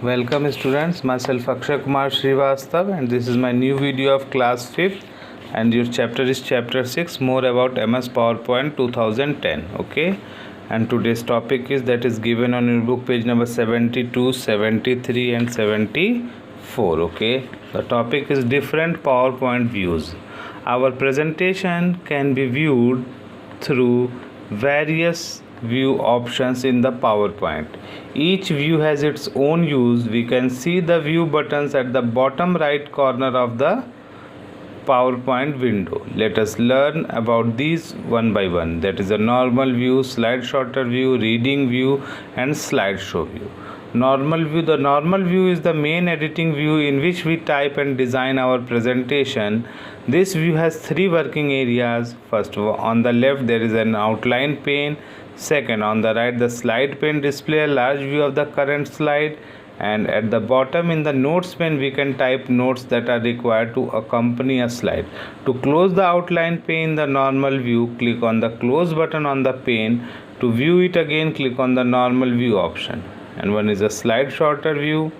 Welcome students, myself Akshay Kumar Srivastav and this is my new video of class 5th and your chapter is chapter 6 more about MS PowerPoint 2010. Okay, and today's topic is that is given on your book page number 72, 73 and 74. Okay, the topic is different PowerPoint views. Our presentation can be viewed through various view options in the PowerPoint. Each view has its own use. We can see the view buttons at the bottom right corner of the PowerPoint window. Let us learn about these one by one. That is a normal view, slide sorter view, reading view and slideshow view. Normal view. The normal view is the main editing view in which we type and design our presentation. This view has three working areas. First, on the left there is an outline pane. Second, on the right the slide pane display a large view of the current slide, and at the bottom in the notes pane we can type notes that are required to accompany a slide. To close the outline pane in the normal view, click on the close button on the pane. To view it again, click on the normal view option. And one is a slide sorter view.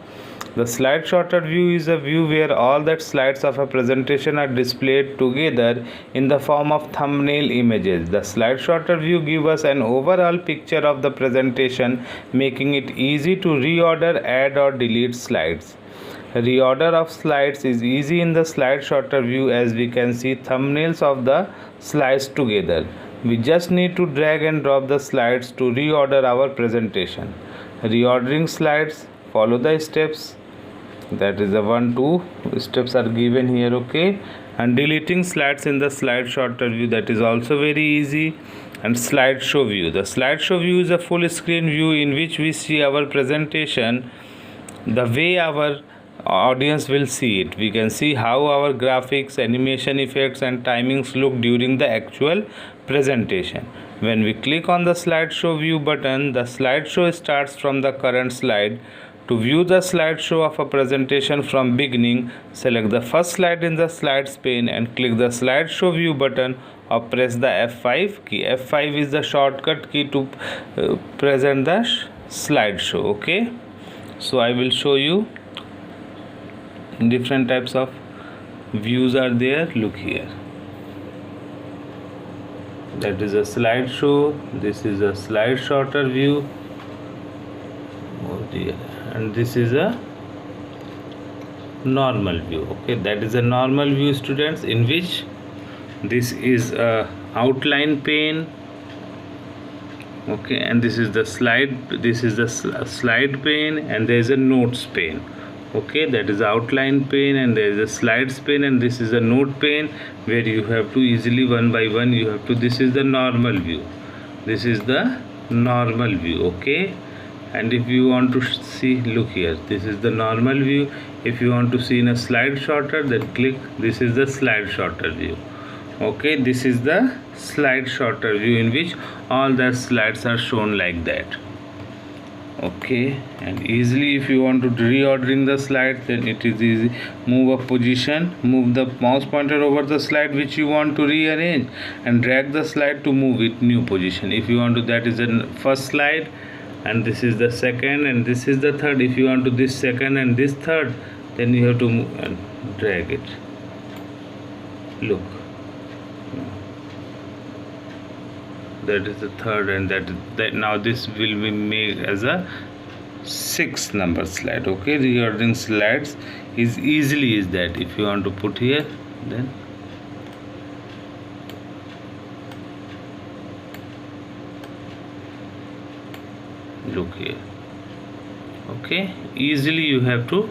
The slide sorter view is a view where all the slides of a presentation are displayed together in the form of thumbnail images. The slide sorter view gives us an overall picture of the presentation, making it easy to reorder, add or delete slides. Reorder of slides is easy in the slide sorter view as we can see thumbnails of the slides together. We just need to drag and drop the slides to reorder our presentation. Reordering slides, follow the steps. That is the 1-2 steps are given here. Okay, and deleting slides in the slide sorter view, that is also very easy. And slideshow view. The slideshow view is a full screen view in which we see our presentation the way our audience will see it. We can see how our graphics, animation effects and timings look during the actual presentation. When we click on the slideshow view button, the slideshow starts from the current slide. To view the slideshow of a presentation from beginning, select the first slide in the slides pane and click the slideshow view button or press the F5 key. F5 is the shortcut key to present the slideshow. Okay, so I will show you different types of views are there. Look here, that is a slideshow. This is a slide sorter view. Oh dear. And this is a normal view. Okay, that is a normal view, students, in which this is a outline pane. Okay, and this is the slide slide pane, and there is a notes pane. Okay, that is outline pane and there is a slides pane, and this is a note pane where you have to easily one by one you have to. This is the normal view. This is the normal view. Okay, and if you want to see, look here, this is the normal view. If you want to see in a slide sorter, then click, this is the slide sorter view. Okay, this is the slide sorter view in which all the slides are shown like that. Okay, and easily if you want to reordering the slide, then it is easy. Move a position, move the mouse pointer over the slide which you want to rearrange and drag the slide to move it new position. If you want to, that is the first slide, and this is the second, and this is the third. If you want to this second and this third, then you have to move and drag it. Look, that is the third, and that now this will be made as a 6 number slide. Okay, reordering slides is easily is that. If you want to put here, then look here. Okay, easily you have to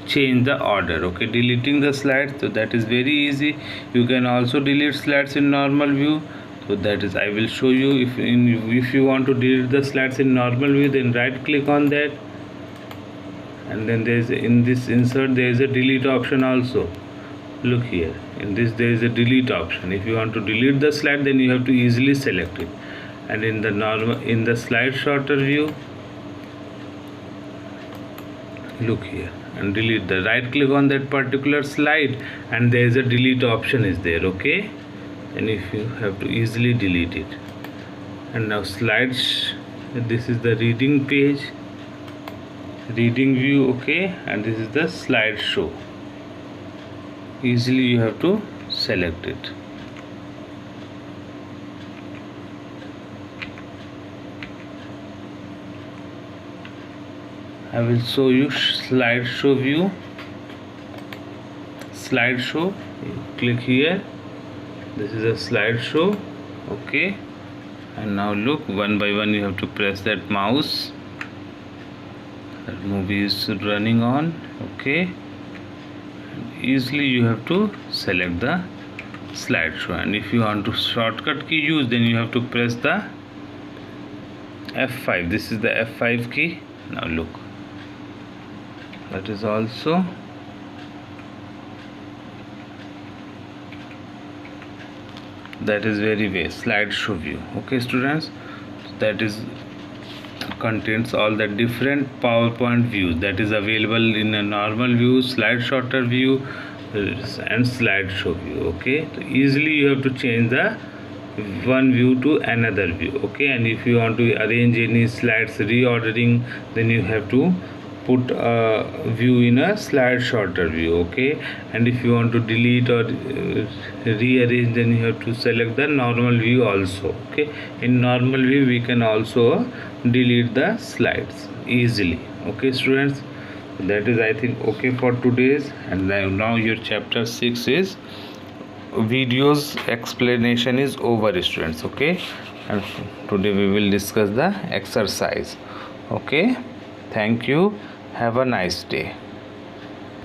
change the order. Okay, deleting the slides, so that is very easy. You can also delete slides in normal view. So that is, I will show you. If you want to delete the slides in normal view, then right click on that, and then there is in this insert there is a delete option also. Look here, in this there is a delete option. If you want to delete the slide, then you have to easily select it. And in the slide sorter view, look here, and delete the, right click on that particular slide and there is a delete option is there. Okay, and if you have to easily delete it. And now slides, this is the reading page. reading view, okay, and this is the slideshow. Easily you have to select it. I will show you slideshow view. Slideshow, click here. This is a slideshow, okay, and now look, one by one you have to press that mouse. That movie is running on, okay, and easily you have to select the slideshow. And if you want to shortcut key use, then you have to press the F5. This is the F5 key. Now look, that is also that is very way slideshow view, okay students. That is contains all the different PowerPoint views that is available in a normal view, slide sorter view, and slideshow view, okay. So easily you have to change the one view to another view, okay. And if you want to arrange any slides reordering, then you have to put a view in a slide sorter view, okay. And if you want to delete or rearrange, then you have to select the normal view also, okay. In normal view we can also delete the slides easily, okay students. That is, I think, okay for today's. And now your chapter 6 is videos explanation is over, students, okay. And today we will discuss the exercise, okay. Thank you. Have a nice day.